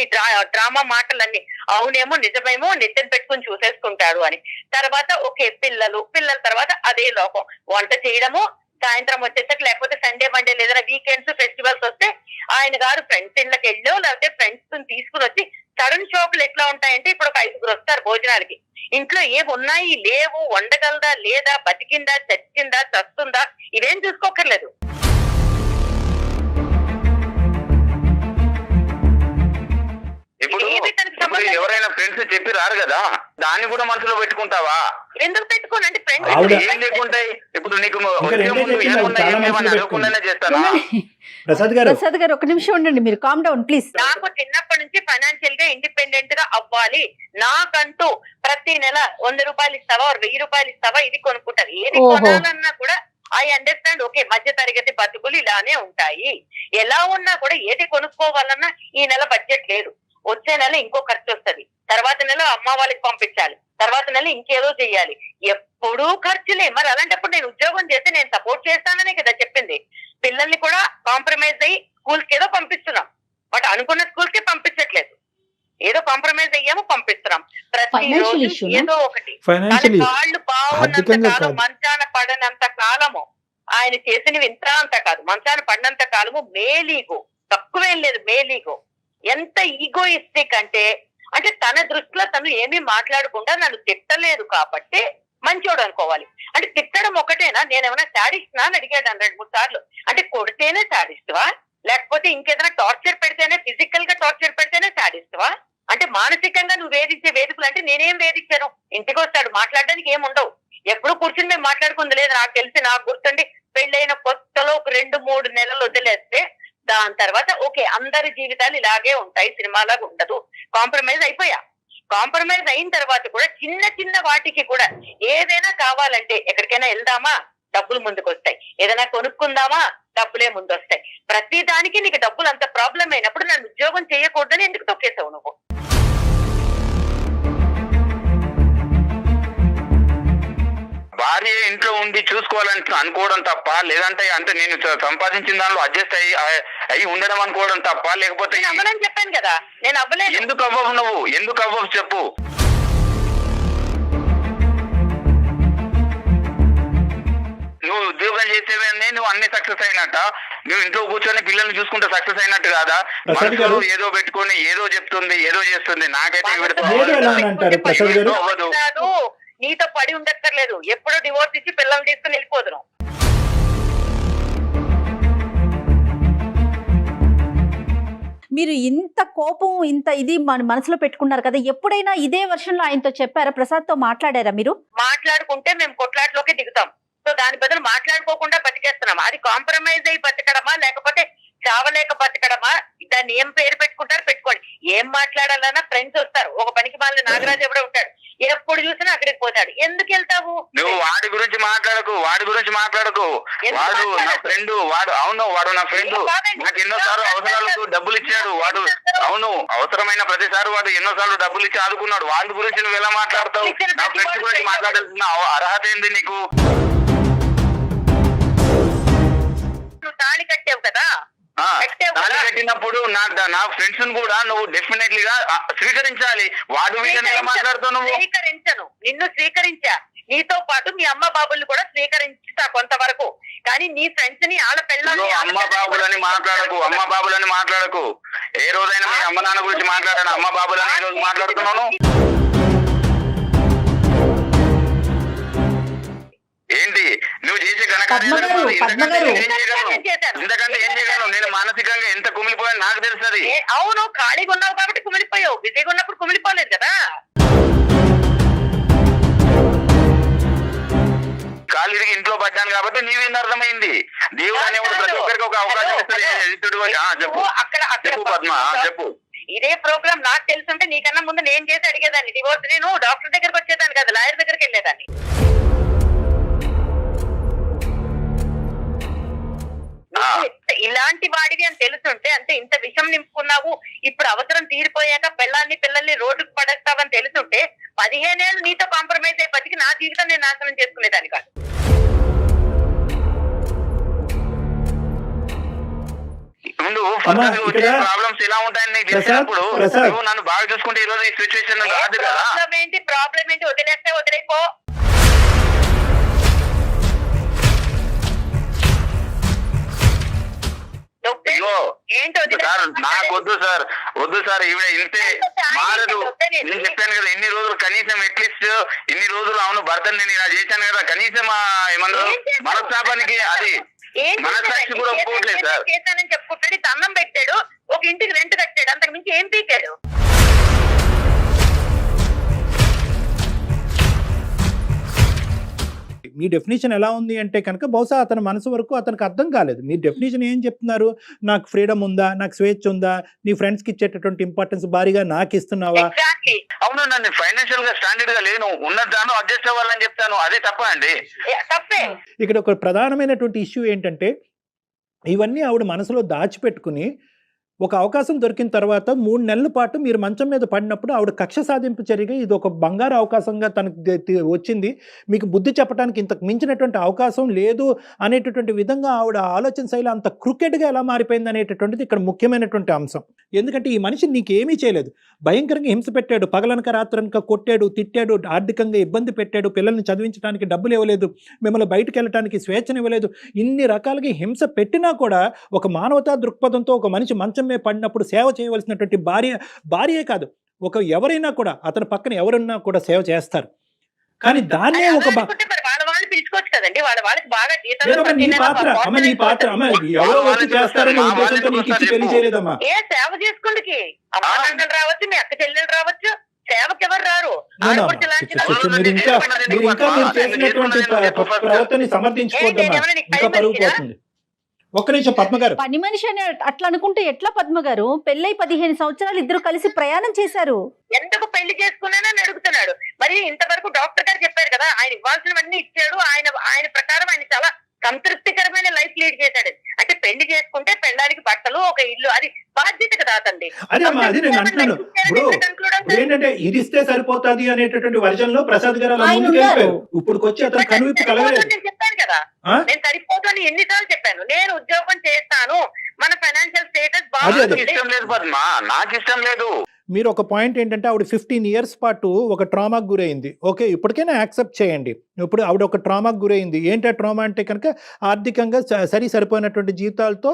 డ్రామా మాటలన్నీ అవునేమో నిజమేమో నెత్తిన పెట్టుకుని చూసేసుకుంటాడు అని. తర్వాత ఓకే పిల్లల తర్వాత అదే లోకం, వంట చేయడము, సాయంత్రం వచ్చేసరికి లేకపోతే సండే మండే లేదా వీకెండ్స్ ఫెస్టివల్స్ వస్తే ఆయన గారు ఫ్రెండ్స్ ఇళ్ళకి వెళ్ళో లేకపోతే ఫ్రెండ్స్ తీసుకుని వచ్చి సడన్ షాకులు ఎట్లా ఉంటాయంటే ఇప్పుడు ఒక 5 వస్తారు భోజనాలకి, ఇంట్లో ఏమి ఉన్నాయి లేవు, వండగలదా లేదా, బతికిందా చచ్చిందా చస్తుందా ఇవేం చూసుకోకర్లేదు. ఇప్పుడు ఎవరైనా ఫ్రెండ్స్ చెప్పి రారు కదా, దాన్ని కూడా మనసులో పెట్టుకుంటావా? ఎందుకు పెట్టుకోను అంటే ఆవిడ- ఏం లేకుంటాయి. ఇప్పుడు నీకు ఇంకా రెండే చెప్పింది, చాలా మనసులో అనుకున్నానే చేస్తానా? ప్రసాద్ గారు ప్రసాద్ గారు ఒక నిమిషం ఉండండి, మీరు కామ్ డౌన్ ప్లీజ్. నాకు చిన్నప్పటి నుంచి ఫైనాన్షియల్ గా ఇండిపెండెంట్ గా అవ్వాలి, నాకంటూ ప్రతి నెల 100 రూపాయలు ఇస్తావా 1000 రూపాయలు ఇస్తావా ఇది కొనుక్కుంటారు. ఏది ఓహో. కొనాలన్నా కూడా ఐ అండర్స్టాండ్, ఓకే మధ్య తరగతి బతుకులు ఇలానే ఉంటాయి, ఎలా ఉన్నా కూడా ఏది కొనుక్కోవాలన్నా ఈ నెల బడ్జెట్ లేదు, వచ్చే నెల ఇంకో ఖర్చు వస్తుంది, తర్వాత నెల అమ్మ వాళ్ళకి పంపించాలి, తర్వాత నెల ఇంకేదో చెయ్యాలి, ఎప్పుడూ ఖర్చులే. మరి అలాంటప్పుడు నేను ఉద్యోగం చేస్తే నేను సపోర్ట్ చేస్తాననే కదా చెప్పింది. పిల్లల్ని కూడా కాంప్రమైజ్ అయ్యి స్కూల్స్ కి ఏదో పంపిస్తున్నాం, బట్ అనుకున్న స్కూల్స్ కి పంపించట్లేదు, ఏదో కాంప్రమైజ్ అయ్యాము పంపిస్తున్నాం. ప్రతి Financial రోజు issue నా? ఏదో ఒకటి. ఫైనాన్షియలీ కాళ్ళు బాగున్నంత ఆర్థికంగా కాలం, కాదు. మంచాన పడనంత కాలము ఆయన చేసినవి ఇంత అంత కాదు, మంచాన పడినంత కాలము మేలీగో, తక్కువేం లేదు మేలీగో. ఎంత ఈగోయిస్టిక్ అంటే తన దృష్టిలో తను ఏమీ మాట్లాడకుండా నన్ను తిట్టలేదు కాబట్టి మంచోడు అనుకోవాలి. అంటే తిట్టడం ఒకటేనా? నేనేమైనా శాడిస్ట్నా అని అడిగాడు 2-3 సార్లు. అంటే కొడితేనే శాడిస్ట్వా, లేకపోతే ఇంకేదైనా టార్చర్ పెడితేనే, ఫిజికల్ గా టార్చర్ పెడితేనే శాడిస్ట్వా? అంటే మానసికంగా నువ్వు వేధించే వేదికలు అంటే నేనేం వేధించాను? ఇంటికి వస్తాడు, మాట్లాడడానికి ఏముండవు, ఎప్పుడు కూర్చుని మేము మాట్లాడుకుంది లేదు. నాకు తెలిసి, నాకు గుర్తుండి పెళ్ళైన కొత్తలో ఒక 2-3 నెలలు వదిలేస్తే దాని తర్వాత ఓకే అందరి జీవితాలు ఇలాగే ఉంటాయి, సినిమాలాగా ఉండదు, కాంప్రమైజ్ అయిపోయా. కాంప్రమైజ్ అయిన తర్వాత కూడా చిన్న చిన్న వాటికి కూడా ఏదైనా కావాలంటే ఎక్కడికైనా వెళ్దామా డబ్బులు ముందుకు వస్తాయి, ఏదైనా కొనుక్కుందామా డబ్బులే ముందు వస్తాయి. ప్రతి దానికి నీకు డబ్బులు అంత ప్రాబ్లం అయినప్పుడు నన్ను ఉద్యోగం చేయకూడదని ఎందుకు తొక్కేసావు నువ్వు? భార్య ఇంట్లో ఉండి చూసుకోవాలని అనుకోవడం తప్ప, లేదంటే అంటే నేను సంపాదించిన దానిలో అడ్జస్ట్ అయ్యి ఉండడం అనుకోవడం తప్ప, లేకపోతే నేను అవ్వనని చెప్పాను కదా, నేను అవ్వలేదు. ఎందుకు అవ్వవు నువ్వు? ఎందుకు అవ్వవు చెప్పు. నువ్వు ఉద్యోగం చేసేవన్నీ నువ్వు అన్ని సక్సెస్ అయినట్ట, నువ్వు ఇంట్లో కూర్చొని పిల్లల్ని చూసుకుంటే సక్సెస్ అయినట్టు కాదా? మనసులో ఏదో పెట్టుకొని ఏదో చెప్తుంది, ఏదో చేస్తుంది. నాకైతే అవ్వదు. నీతో పడి ఉండక్కర్లేదు, ఎప్పుడో డివోర్స్ ఇచ్చి పిల్లల్ని తీసుకుని వెళ్ళిపోదును. మీరు ఇంత కోపం ఇంత ఇది మన మనసులో పెట్టుకున్నారు కదా, ఎప్పుడైనా ఇదే వర్షన్లో ఆయనతో చెప్పారా? ప్రసాద్ తో మాట్లాడారా మీరు? మాట్లాడుకుంటే మేము కొట్లాట్లోకి దిగుతాం. సో దాని బదులు మాట్లాడుకోకుండా బతికేస్తున్నాం. అది కాంప్రమైజ్ అయి బతకడమా లేకపోతే చావలేక బతకడమా? దాన్ని ఏం పేరు పెట్టుకుంటారు పెట్టుకోండి. ఏం మాట్లాడాలన్నా ఫ్రెండ్స్ వస్తారు. ఒక పనికి మాలిన నాగరాజు ఎవడో ఉంటాడు, ఎప్పుడు చూసినా అక్కడికి పోతాడు. ఎందుకు వెళ్తావు నువ్వు? వాడి గురించి మాట్లాడకు, వాడి గురించి మాట్లాడకు. వాడు నా ఫ్రెండ్, వాడు అవును వాడు నా ఫ్రెండ్. నాకు ఎన్నోసార్లు అవసరాలకు డబ్బులు ఇచ్చాడు వాడు. అవును, అవసరమైన ప్రతిసారి వాడు ఎన్నోసార్లు డబ్బులు ఇచ్చి ఆదుకున్నాడు. వాడి గురించి నువ్వు ఎలా మాట్లాడతావు? నా ఫ్రెండ్స్ గురించి మాట్లాడాల్సిన అర్హత ఏంది నీకు? నువ్వు తాళి కట్టావు కదా, తాళి కట్టినప్పుడు నా ఫ్రెండ్స్ కూడా నువ్వు డెఫినెట్లీగా స్వీకరించాలి. వాడు ఎలా మాట్లాడుతావు నువ్వు? స్వీకరించను, నిన్ను స్వీకరించా. నీతో పాటు మీ అమ్మ బాబుల్ని కూడా స్వీకరించుతా కొంతవరకు. కానీ నీ ఫ్రెండ్స్ ని ఆడ పెళ్ళని అమ్మ బాబులని మాట్లాడకు, అమ్మ బాబులని మాట్లాడకు. ఏ రోజైనా మీ అమ్మ నాన్న గురించి మాట్లాడాను? అమ్మ బాబులని ఈ రోజు మాట్లాడుతున్నాను. ఏంటి నువ్వు చేసే ఘనకార్యాలు? ఇంతకంటే ఏం చేయగలను? నేను మానసికంగా ఎంత కుమిలిపోయాను నాకు తెలుస్తుంది. అవును, ఖాళీగా ఉన్నావు కాబట్టి కుమిలిపోయావు, బిజీగా ఉన్నప్పుడు కుమిలిపోలేదు కదా. కాలు ఇరిగి ఇంట్లో పడ్డాను కాబట్టి నీవేంది అర్థమైంది. దేవుడు అనేవాడు ప్రతి ఒక్కరికి ఒక అవకాశం ఇస్తాడు. చెప్పు అక్కడ చెప్పు పద్మ చెప్పు. ఇదే ప్రోగ్రామ్ నాకు తెలుసుంటే నీకన్నా ముందు నేను చేసి అడిగేదాన్ని డివోర్స్. నేను డాక్టర్ దగ్గరకు వచ్చేదాన్ని కదా, లాయర్ దగ్గరికి వెళ్ళేదాన్ని. ఇలాంటి వాడివి అని తెలుసుంటే, అంటే ఇంత విషం నింపుకున్నావు, ఇప్పుడు అవసరం తీరిపోయాక పిల్లల్ని రోడ్డుకు పడేస్తావని తెలుసుంటే 15 ఏళ్ళు నీతో కాంప్రమైజ్ అయ్యి బతికి నా జీవితం నేను నాశనం చేసుకునేదాన్ని కాదు. ప్రాబ్లమ్స్ ఎలా ఉంటాయని నీకు తెలిసినప్పుడు నువ్వు నన్ను బాగా చూసుకుంటే ఈ రోజు ఈ సిచ్యువేషన్ రాదు కదా. ప్రాబ్లం ఏంటి వదిలేస్తే వదిలేపో. సార్ నాకు వద్దు సార్ ఈవిడ ఇంతే మారదు. నేను చెప్పాను కదా ఇన్ని రోజులు కనీసం అట్లీస్ట్ ఇన్ని రోజులు అవును భర్తని నేను ఇలా చేశాను కదా, కనీసం ఏమన్నారు మనస్తాపానికి అది మనసాక్షి కూడా ఒప్పుకోవట్లేదు సార్. చేశానని చెప్పుకుంటాడు, అన్నం పెట్టాడు, ఒక ఇంటికి రెంట్ కట్టాడు, అంతకు మించి ఏం పీకాడు. మీ డెఫినేషన్ ఎలా ఉంది అంటే కనుక బహుశా అతని మనసు వరకు అతనికి అర్థం కాలేదు. మీ డెఫినేషన్ ఏం చెప్తున్నారు? నాకు ఫ్రీడమ్ ఉందా, నాకు స్వేచ్ఛ ఉందా, నీ ఫ్రెండ్స్ కి ఇచ్చేటటువంటి ఇంపార్టెన్స్ భారీగా నాకు ఇస్తున్నావా? అవును, నన్ను ఫైనాన్షియల్ గా స్టాండర్డ్ గా లేను, ఉన్నదాను అడ్జస్ట్ అవ్వాలని చెప్తాను, అదే తప్ప అండి. తప్పే. ఇక్కడ ఒక ప్రధానమైనటువంటి ఇష్యూ ఏంటంటే ఇవన్నీ ఆవిడ మనసులో దాచిపెట్టుకుని ఒక అవకాశం దొరికిన తర్వాత 3 నెలల పాటు మీరు మంచం మీద పడినప్పుడు ఆవిడ కక్ష సాధింపు చర్యగా ఇది ఒక బంగారు అవకాశంగా తనకు వచ్చింది, మీకు బుద్ధి చెప్పడానికి ఇంతకు మించినటువంటి అవకాశం లేదు అనేటటువంటి విధంగా ఆవిడ ఆలోచన శైలి అంత క్రికెట్గా ఎలా మారిపోయింది అనేటటువంటిది ఇక్కడ ముఖ్యమైనటువంటి అంశం. ఎందుకంటే ఈ మనిషి నీకేమీ చేయలేదు, భయంకరంగా హింస పెట్టాడు, పగలనక రాత్రనక కొట్టాడు, తిట్టాడు, ఆర్థికంగా ఇబ్బంది పెట్టాడు, పిల్లల్ని చదివించడానికి డబ్బులు ఇవ్వలేదు, మిమ్మల్ని బయటకు వెళ్ళడానికి స్వేచ్ఛనివ్వలేదు, ఇన్ని రకాలుగా హింస పెట్టినా కూడా ఒక మానవతా దృక్పథంతో ఒక మనిషి మంచం పడినప్పుడు సేవ చేయవలసినటువంటి భార్యే కాదు, ఒక ఎవరైనా కూడా అతని పక్కన ఎవరున్నా కూడా సేవ చేస్తారు. కానీ దాన్నే ఒక పిలుచుకోవచ్చు కదండి, వాళ్ళకి బాగా ఏ సేవ చేసుకుందికి అమ్మ రావచ్చు, మీ అక్క చెల్లెలు రావచ్చు, సేవకి ఎవరు రారు. ఒక్క నిమిషం పద్మ గారు, పని మనిషి అని అట్లా అనుకుంటే ఎట్లా పద్మ గారు? పెళ్ళై 15 సంవత్సరాలు ఇద్దరు కలిసి ప్రయాణం చేశారు, ఎందుకు పెళ్లి చేసుకున్నానని అడుగుతున్నాడు. మరి ఇంతవరకు డాక్టర్ గారు చెప్పారు కదా, ఆయన ఇవ్వాల్సినవన్నీ ఇచ్చాడు, ఆయన ప్రకారం ఆయన చాలా సంతృప్తికరమైన లైఫ్ లీడ్ చేశాడు. అంటే పెళ్లి చేసుకుంటే పెళ్ళడానికి బట్టలు, ఒక ఇల్లు, అది బాధ్యత కదా అతండి. ఏంటంటే ఇది ఇస్తే సరిపోతుంది అనేటటువంటి వర్జన్ లో ప్రసాద్ గారు ఇప్పుడు వచ్చి అతను కనువిప్పు కలగలేదు. నేను చెప్పాను కదా, నేను సరిపోతాను ఎన్నిసార్లు చెప్పాను, నేను ఉద్యోగం చేస్తాను, మన ఫైనాన్షియల్ స్టేటస్ బాగుంది. ఇష్టం లేదు పద్మ, నాకు ఇష్టం లేదు. మీరు ఒక పాయింట్ ఏంటంటే ఆవిడ 15 years పాటు ఒక ట్రామాకు గురైంది, ఓకే ఇప్పటికైనా యాక్సెప్ట్ చేయండి. ఇప్పుడు ఆవిడ ఒక ట్రామాకు గురైంది, ఏంటి ఆ ట్రామా అంటే కనుక ఆర్థికంగా సరిపోయినటువంటి జీవితాలతో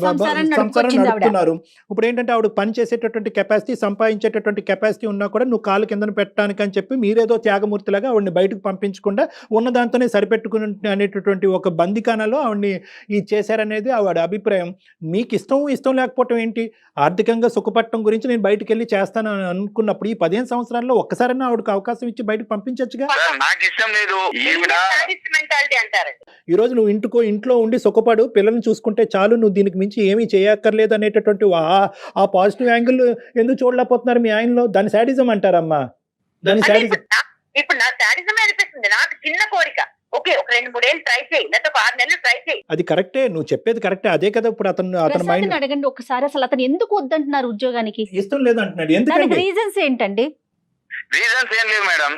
సంసారం నడుపుతున్నారు. ఇప్పుడు ఏంటంటే ఆవిడ పని చేసేటటువంటి కెపాసిటీ, సంపాదించేటటువంటి కెపాసిటీ ఉన్నా కూడా నువ్వు కాలు కిందన పెట్టడానికి అని చెప్పి మీరేదో త్యాగమూర్తిలాగా ఆవిడని బయటకు పంపించకుండా ఉన్న దాంతోనే సరిపెట్టుకుని అనేటటువంటి ఒక బందికానాలో ఆవిడని ఇది చేశారనేది ఆవిడ అభిప్రాయం. మీకు ఇష్టం లేకపోవటం ఏంటి? ఆర్థికంగా సుఖపట్టడం గురించి నేను బయటకు వెళ్ళి చేస్తాను అనుకున్నప్పుడు ఈ 15 సంవత్సరాల్లో ఒక్కసారైనా ఆవిడకి అవకాశం ఇచ్చి బయటకు పంపించచ్చుగా. ఈ రోజు నువ్వు ఇంట్లో ఉండి సుఖపడు, పిల్లల్ని చూసుకుంటే చాలు, నువ్వు దీనికి మించి ఏమీ చేయక్కర్లేదు అనేటటువంటి ఆ పాజిటివ్ యాంగిల్ ఎందుకు చూడలేకపోతున్నారు మీ ఆయనలో? దాని శాడిజం అంటారమ్మా, దాని శాడిజం. ఇప్పుడు నా శాడిజమే అనిపిస్తుంది, నాకు చిన్న కోరిక, ఓకే ఒక 2-3 ఏళ్ళు ట్రై చేయి, లేదా 6 నెలలు ట్రై చేయి. అది కరెక్టే, నువ్వు చెప్పేది కరెక్టే, అదే కదా ఇప్పుడు అతని మైండ్. అడగండి ఒకసారి, అసలు అతను ఎందుకు వద్దంటున్నారు ఉద్యోగానికి? ఇష్టం లేదు అంటున్నాడు, ఎందుకంటే రీజన్స్ ఏంటండి? రీజన్స్ ఏం లేదు మేడం,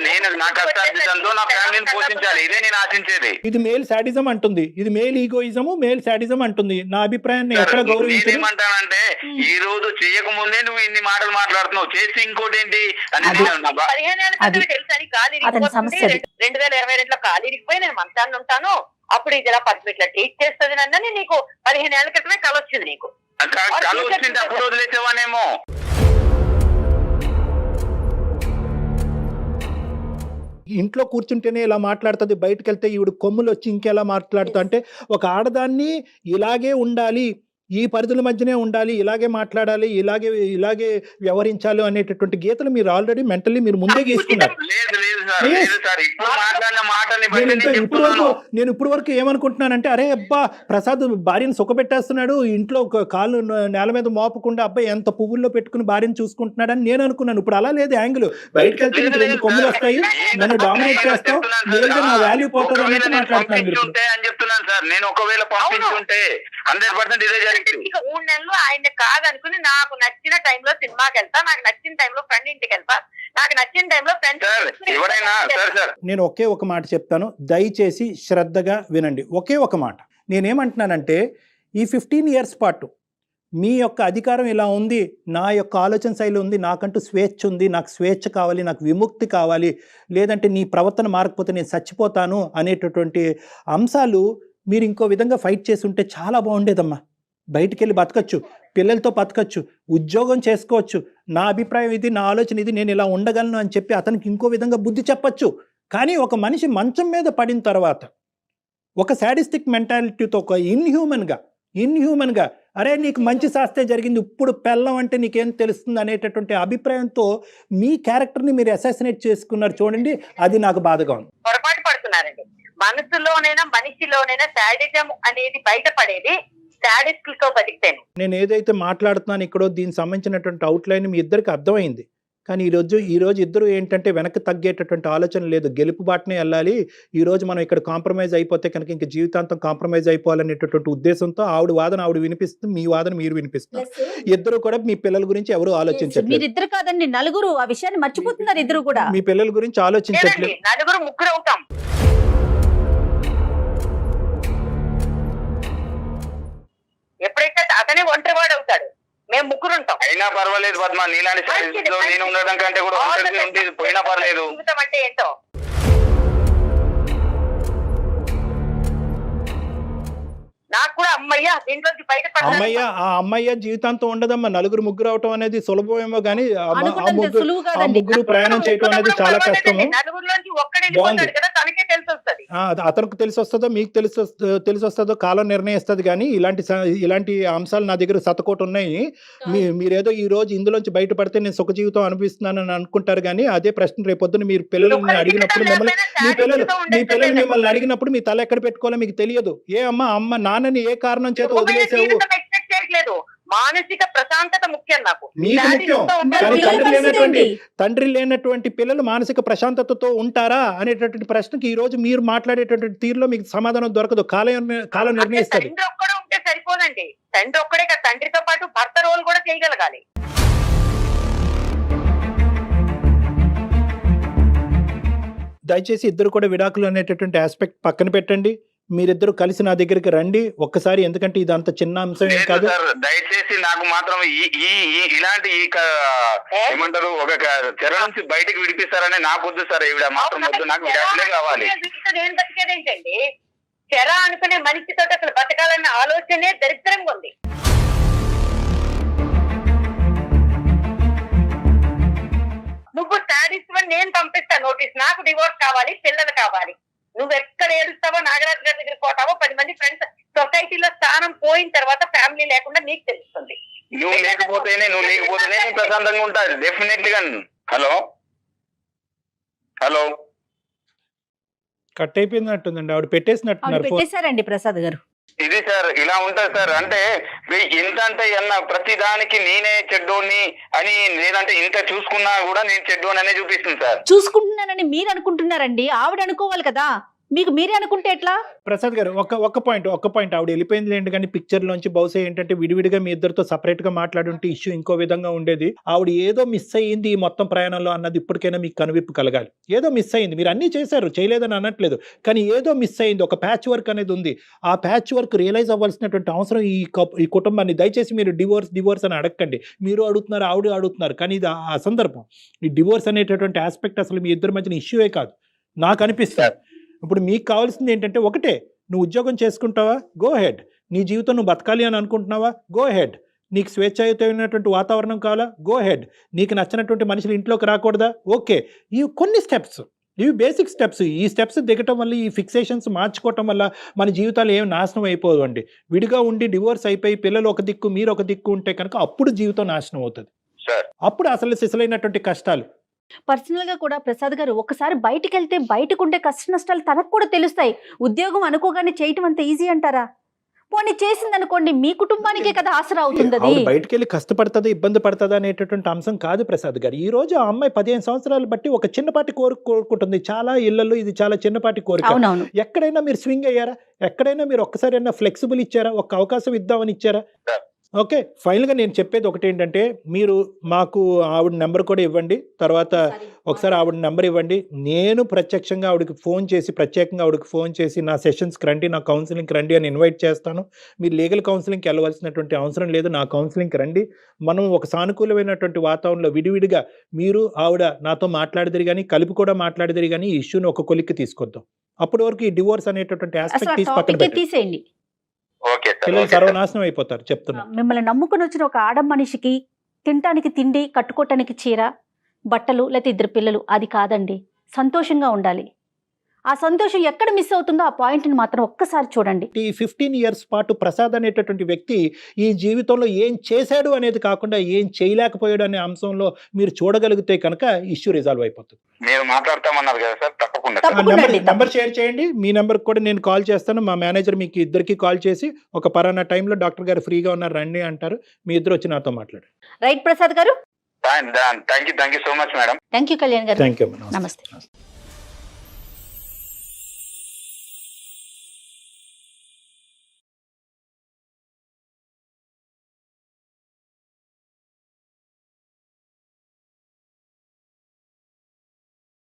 నేను నా కష్టార్జితంతో నా ఫ్యామిలీని పోషించాలి, ఇదే నేను ఆశించేది. ఇది మేల్ శాడిజం అంటుంది, ఇది మేల్ ఈగోయిజము, మేల్ శాడిజం అంటుంది. నా అభిప్రాయాన్ని ఎక్కడ గౌరవించాలి? నేనేమంటానంటే ఈ రోజు చేయక ముందే నువ్వు ఇన్ని మాటలు మాట్లాడుతున్నావు, చేసి ఇంకోటి ఏంటి అని. 15 ఏళ్ళ తెలుసా గాలి 2022లో గాలి ఇరిగిపోయి నేను మంచాన్ని ఉంటాను, అప్పుడు ఇది ఇలా ఇట్లా ట్రీట్ చేస్తుంది నన్ను, నీకు 15 ఏళ్ల క్రితమే కల వచ్చింది, నీకు కల వచ్చింది, అప్పుడు వదిలేసేవానేమో. ఇంట్లో కూర్చుంటేనే ఇలా మాట్లాడుతుంది, బయటకు వెళ్తే ఈవిడ కొమ్ములు వచ్చి ఇంకెలా మాట్లాడుతా అంటే ఒక ఆడదాన్ని ఇలాగే ఉండాలి, ఈ పరిధుల మధ్యనే ఉండాలి, ఇలాగే మాట్లాడాలి, ఇలాగే వ్యవహరించాలి అనేటటువంటి గీతలు మీరు ఆల్రెడీ మెంటల్లీ మీరు ముందే గీసుకున్నారు. లేదు లేదు సార్, లేదు సార్, ఇప్పుడు మాట్లాడిన మాటని బట్టి నేను నేను ఇప్పుడు వరకు ఏమనుకుంటున్నానంటే, అరే అబ్బా ప్రసాద్ భార్యను సుఖపెట్టేస్తున్నాడు, ఇంట్లో ఒక కాళ్ళు నేల మీద మోపకుండా అబ్బాయి ఎంత పువ్వుల్లో పెట్టుకుని భార్యను చూసుకుంటున్నాడు అని నేను అనుకున్నాను. ఇప్పుడు అలా లేదు యాంగిల్. బయటకు వెళ్తే నీకు 2 కొమ్ములు వస్తాయి, నన్ను డామినేట్ చేస్తావు, లేదా నా వాల్యూ పోతుంది అన్నట్టు మాట్లాడుతున్నాను మీరు. అని చెప్తున్నాను సార్, నేను ఒకవేళ పంపించుంటే 100% ఇదే జరిగింది. 3 నెలలు ఆయన కాదనుకుని నాకు నచ్చిన టైంలో సినిమాకి వెళ్తా, నాకు నచ్చిన టైంలో ఫ్రెండ్ ఇంటికి వెళ్తా, నాకు నచ్చిన టైంలో ఫ్రెండ్స్ ఎవరైనా సార్ నేను ఒకే ఒక మాట చెప్తాను, దయచేసి శ్రద్ధగా వినండి. ఒకే ఒక మాట నేనేమంటున్నానంటే, ఈ 15 ఇయర్స్ పాటు మీ యొక్క అధికారం ఇలా ఉంది, నా యొక్క ఆలోచన శైలి ఉంది, నాకంటూ స్వేచ్ఛ ఉంది, నాకు స్వేచ్ఛ కావాలి, నాకు విముక్తి కావాలి, లేదంటే నీ ప్రవర్తన మారకపోతే నేను చచ్చిపోతాను అనేటటువంటి అంశాలు మీరు ఇంకో విధంగా ఫైట్ చేసి ఉంటే చాలా బాగుండేదమ్మా. బయటికి వెళ్ళి బతకచ్చు, పిల్లలతో బతకచ్చు, ఉద్యోగం చేసుకోవచ్చు, నా అభిప్రాయం ఇది, నా ఆలోచన ఇది, నేను ఇలా ఉండగలను అని చెప్పి అతనికి ఇంకో విధంగా బుద్ధి చెప్పచ్చు. కానీ ఒక మనిషి మంచం మీద పడిన తర్వాత ఒక శాడిస్టిక్ మెంటాలిటీతో, ఒక ఇన్హ్యూమన్గా అరే నీకు మంచి శాస్త్రే జరిగింది, ఇప్పుడు పెళ్ళం అంటే నీకేం తెలుస్తుంది అనేటటువంటి అభిప్రాయంతో మీ క్యారెక్టర్ని మీరు అసాసినేట్ చేసుకున్నారు చూడండి, అది నాకు బాధగా ఉంది. పొరపాటు పడుతున్నారండి. మనిషిలోనైనా శాడిజం అనేది బయటపడేది శాడిస్టులతో బతికితేనే. నేను ఏదైతే మాట్లాడుతున్నాను ఇక్కడో దీనికి సంబంధించినటువంటి అవుట్లైన్ మీ ఇద్దరికి అర్థమైంది. కానీ ఈరోజు ఇద్దరు ఏంటంటే వెనక్కి తగ్గేటటువంటి ఆలోచన లేదు, గెలుపు బాటనే వెళ్ళాలి. ఈరోజు మనం ఇక్కడ కాంప్రమైజ్ అయిపోతే కనుక ఇంక జీవితాంతం కాంప్రమైజ్ అయిపోవాలనేటటువంటి ఉద్దేశంతో ఆవిడ వాదన ఆవిడ వినిపిస్తుంది, మీ వాదన మీరు వినిపిస్తారు. ఇద్దరు కూడా మీ పిల్లల గురించి ఎవరు ఆలోచించట్లేదు. మీరిద్దరు కాదండి, నలుగురు ఆ విషయాన్ని మర్చిపోతున్నారు. ఇద్దరు కూడా మీ పిల్లల గురించి ఆలోచించట్లేదు. నలుగురు ముగ్గురు అవుతాం. ఎప్పుడైతే అతనే ఒంటరివాడు అవుతాడు, మేము ముగ్గురు ఉంటాం. అయినా పర్వాలేదు పద్మ, నీలాంటి సర్వీస్ లో నేను ఉండడం కంటే కూడా ఉంటే పోయినా పర్లేదు. జీవితం అంటే ఏంటో నాకు కూడా అమ్మయ్య దీంట్లోంచి అమ్మయ్య ఆ అమ్మయ్య జీవితాంతం ఉండదమ్మా. నలుగురు ముగ్గురు అవటం అనేది సులభమేమో కానీ ఆ ముగ్గురు ప్రయాణం చేయటం అనేది చాలా కష్టము. నలుగురులోంచి ఒక్కడే వెళ్ళిపోతాడు కదా, తనకే తెలిసి వస్తుంది. అతనికి తెలిసి వస్తుందో మీకు తెలిసి వస్తుందో కాలం నిర్ణయిస్తుంది. కానీ ఇలాంటి అంశాలు నా దగ్గర శతకోటి ఉన్నాయి. మీరేదో ఈ రోజు ఇందులోంచి బయటపడితే నేను సుఖ జీవితం అనిపిస్తున్నానని అనుకుంటారు. కానీ అదే ప్రశ్న రేపొద్దున మీరు పిల్లల్ని అడిగినప్పుడు మీ పిల్లలు మిమ్మల్ని అడిగినప్పుడు మీ తల ఎక్కడ పెట్టుకోవాలో మీకు తెలియదు. అమ్మ నాన్నని ఏ కారణం చేత వదిలేసావు? మానసిక ప్రశాంతత ముఖ్యం నాకు. మీకు ముఖ్యం. కానీ తండ్రి లేనటువంటి పిల్లలు మానసిక ప్రశాంతతతో ఉంటారా అనేటటువంటి ప్రశ్నకి ఈ రోజు మీరు మాట్లాడేటటువంటి తీరులో మీకు సమాధానం దొరకదు. కాలం నిర్ణయిస్తుంది. తండ్రి ఒక్కడే ఉంటే సరిపోదండి. తండ్రి ఒక్కడే కదా, తండ్రితో పాటు భర్త రోల్ కూడా చేయగలగాలి. దయచేసి ఇద్దరు కూడా విడాకులు అనేటటువంటి ఆస్పెక్ట్ పక్కన పెట్టండి. మీరిద్దరు కలిసి నా దగ్గరికి రండి ఒక్కసారి. ఎందుకంటే ఇది అంత చిన్న అంశం ఏం కాదు. దయచేసి నాకు మాత్రం ఇలాంటి ఏమంటారు ఒక చెర నుంచి బయటకు విడిపిస్తారని నాకు వద్దు సార్. ఈవిడ మాత్రం వద్దు, నాకు విడాకులే కావాలి. నేను బతికేదేంటండి? చెర అనుకునే మనిషితో అసలు బతకాలన్న ఆలోచనే దరిద్రంగా ఉంది. నువ్వు శాడిస్ట్ అని నేను పంపిస్తా నోటీస్, నాకు డివోర్స్ కావాలి, పిల్లలు కావాలి. నువ్వు ఎక్కడ ఏడుస్తావో, నాగరాజు గారి దగ్గర పోతావో, 10 మంది ఫ్రెండ్స్, సొసైటీలో స్థానం పోయిన తర్వాత ఫ్యామిలీ లేకుండా నీకు తెలుస్తుంది. నువ్వు లేకపోతేనే ప్రశాంతంగా ఉంటాను డెఫినెట్లీగా. హలో కట్ అయిపోయినట్టుందండి, ఆవిడ పెట్టేశారండి ప్రసాద్ గారు. ఇది సార్ ఇలా ఉంటుంది సార్. అంటే ఇంత అంటే ప్రతి దానికి నేనే చెడ్డోని అని, లేదంటే ఇంత చూసుకున్నా కూడా నేను చెడ్డోని అనే చూపిస్తుంది సార్. చూసుకుంటున్నానని మీరు అనుకుంటున్నారండి, ఆవిడ అనుకోవాలి కదా. మీకు మీరే అనుకుంటే ఎట్లా? ప్రసాద్ గారు ఒక్క పాయింట్ ఆవిడ వెళ్ళిపోయింది లేండి. కానీ పిక్చర్ లోంచి బహుశా ఏంటంటే విడివిడిగా మీ ఇద్దరితో సపరేట్ గా మాట్లాడుంటే ఇష్యూ ఇంకో విధంగా ఉండేది. ఆవిడ ఏదో మిస్ అయ్యింది ఈ మొత్తం ప్రయాణంలో అన్నది ఇప్పటికైనా మీకు కనువిప్పు కలగాలి. ఏదో మిస్ అయింది, మీరు అన్ని చేశారు, చేయలేదని అనట్లేదు, కానీ ఏదో మిస్ అయింది. ఒక ప్యాచ్ వర్క్ అనేది ఉంది. ఆ ప్యాచ్ వర్క్ రియలైజ్ అవ్వాల్సినటువంటి అవసరం ఈ కుటుంబాన్ని. దయచేసి మీరు డివోర్స్ అని అడగండి. మీరు అడుగుతున్నారు, ఆవిడ అడుగుతున్నారు, కానీ ఇది ఆ సందర్భం. ఈ డివోర్స్ అనేటటువంటి ఆస్పెక్ట్ అసలు మీ ఇద్దరి మధ్యన ఇష్యూయే కాదు నాకు అనిపిస్తుంది. ఇప్పుడు మీకు కావాల్సింది ఏంటంటే ఒకటే, నువ్వు ఉద్యోగం చేసుకుంటావా, గో హెడ్. నీ జీవితం నువ్వు బతకాలి అని అనుకుంటున్నావా, గో హెడ్. నీకు స్వేచ్ఛాయుతమైనటువంటి వాతావరణం కావాలా, గో హెడ్. నీకు నచ్చినటువంటి మనుషులు ఇంట్లోకి రాకూడదా, ఓకే. ఈ కొన్ని స్టెప్స్ ఇవి బేసిక్ స్టెప్స్. ఈ స్టెప్స్ దిగటం వల్ల, ఈ ఫిక్సేషన్స్ మార్చుకోవటం వల్ల మన జీవితాలు ఏం నాశనం అయిపోవండి. విడిగా ఉండి డివోర్స్ అయిపోయి పిల్లలు ఒక దిక్కు మీరు ఒక దిక్కు ఉంటే కనుక అప్పుడు జీవితం నాశనం అవుతుంది. సార్ అప్పుడు అసలు సిసలైనటువంటి కష్టాలు. పర్సనల్ గా కూడా ప్రసాద్ గారు ఒకసారి బయటికి వెళ్తే బయటకు ఉండే కష్ట నష్టాలు తనకు కూడా తెలుస్తాయి. ఉద్యోగం అనుకోగానే చేయటం అంత ఈజీ అంటారా? పోనీ చేసింది అనుకోండి, మీ కుటుంబానికే కదా ఆసరా అవుతుంది అది. ఆవిడ బయటికి వెళ్ళి కష్టపడుతుంది, ఇబ్బంది పడుతుంది అనేటటువంటి అంశం కాదు ప్రసాద్ గారు. ఈ రోజు ఆ అమ్మాయి 15 సంవత్సరాలు బట్టి ఒక చిన్నపాటి కోరిక కోరుకుంటుంది. చాలా ఇళ్లలో ఇది చాలా చిన్నపాటి కోరిక. అవునవును. ఎక్కడైనా మీరు స్వింగ్ అయ్యారా? ఎక్కడైనా మీరు ఒక్కసారైనా ఫ్లెక్సిబుల్ ఇచ్చారా? ఒక అవకాశం ఇద్దామని ఇచ్చారా? ఓకే, ఫైనల్గా నేను చెప్పేది ఒకటి ఏంటంటే, మీరు మాకు ఆవిడ నెంబర్ కూడా ఇవ్వండి. తర్వాత ఒకసారి ఆవిడ నెంబర్ ఇవ్వండి. నేను ప్రత్యక్షంగా ఆవిడకి ఫోన్ చేసి, ప్రత్యేకంగా ఆవిడకి ఫోన్ చేసి నా సెషన్స్కి రండి, నా కౌన్సిలింగ్కి రండి అని ఇన్వైట్ చేస్తాను. మీరు లీగల్ కౌన్సిలింగ్కి వెళ్ళవలసినటువంటి అవసరం లేదు, నా కౌన్సిలింగ్కి రండి. మనం ఒక సానుకూలమైనటువంటి వాతావరణంలో విడివిడిగా మీరు ఆవిడ నాతో మాట్లాడిదిరి కానీ, కలిపి కూడా మాట్లాడిదిరి కానీ, ఈ ఇష్యూని ఒక కొలిక్కి తీసుకొద్దాం. అప్పటి వరకు ఈ డివోర్స్ అనేటటువంటి ఆస్పెక్ట్ తీసి పక్కన పెట్టండి. తీసేయండి. Okay sir. పిల్లలు సర్వనాశనం అయిపోతారు చెప్తున్నా. మిమ్మల్ని నమ్ముకుని వచ్చిన ఒక ఆడ మనిషికి తినటానికి తిండి, కట్టుకోవటానికి చీర, బట్టలు, లేకపోతే 2 పిల్లలు, అది కాదండి. సంతోషంగా ఉండాలి. ఆ సంతోషం ఎక్కడ మిస్ అవుతుందో ఆ పాయింట్ని మాత్రం ఒక్కసారి చూడండి. ఈ 15 ఇయర్స్ పాటు ప్రసాద్ అనేటటువంటి వ్యక్తి ఈ జీవితంలో ఏం చేశాడు అనేది కాకుండా ఏం చేయలేకపోయాడు అనే అంశంలో మీరు చూడగలిగితే కనుక ఇష్యూ రిజాల్వ్ అయిపోతుంది. మీరు మాట్లాడతామన్నారు కదా సార్, తప్పకుండా. నెంబర్ షేర్ చేయండి. మీ నెంబర్ కూడా నేను కాల్ చేస్తాను. మా మేనేజర్ మీకు ఇద్దరికి కాల్ చేసి ఒక పలానా టైంలో డాక్టర్ గారు ఫ్రీగా ఉన్నారు రండి అంటారు. మీ ఇద్దరు వచ్చి నాతో మాట్లాడారు. రైట్ ప్రసాద్ గారు. Thank you so much madam. Thank you Kalyan గారు. Thank you. నమస్తే.